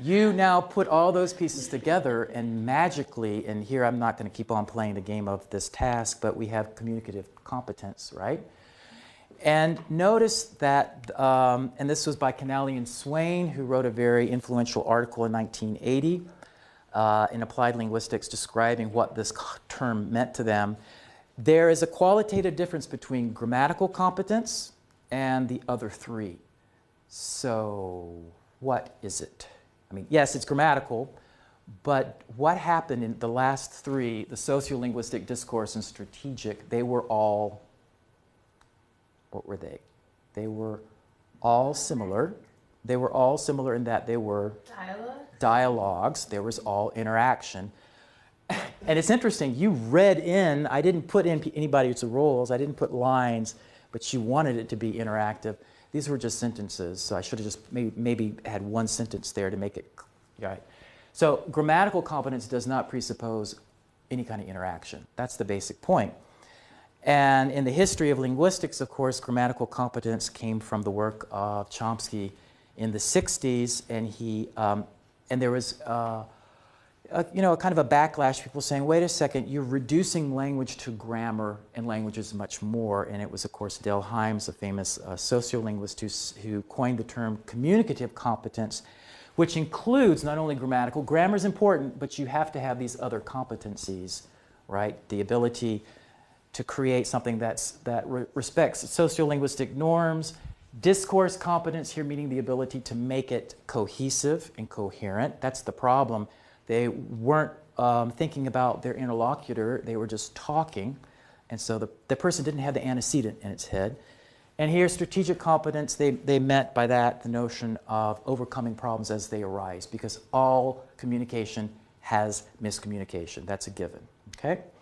You now put all those pieces together and magically, and here I'm not going to keep on playing the game of this task, but we have communicative competence, right? And notice that, and this was by Canali and Swain, who wrote a very influential article in 1980 in Applied Linguistics describing what this term meant to them. There is a qualitative difference between grammatical competence and the other three. So what is it? I mean, yes, it's grammatical, but what happened in the last three, the sociolinguistic, discourse, and strategic, they were all, what were they? They were all similar. They were all similar in that they were dialogues. There was all interaction. And it's interesting, you read in, I didn't put in anybody's roles, I didn't put lines, but you wanted it to be interactive. These were just sentences, so I should have just maybe had one sentence there to make it right. So grammatical competence does not presuppose any kind of interaction. That's the basic point. And in the history of linguistics, of course, grammatical competence came from the work of Chomsky in the 60s, and there was kind of a backlash, people saying, wait a second, you're reducing language to grammar and language is much more. And it was, of course, Dale Hymes, a famous sociolinguist who coined the term communicative competence, which includes not only grammatical. Grammar is important, but you have to have these other competencies, right? The ability to create something that respects sociolinguistic norms, discourse competence here meaning the ability to make it cohesive and coherent. That's the problem. They weren't thinking about their interlocutor, they were just talking, and so the person didn't have the antecedent in its head. And here, strategic competence, they meant by that the notion of overcoming problems as they arise, because all communication has miscommunication. That's a given, okay?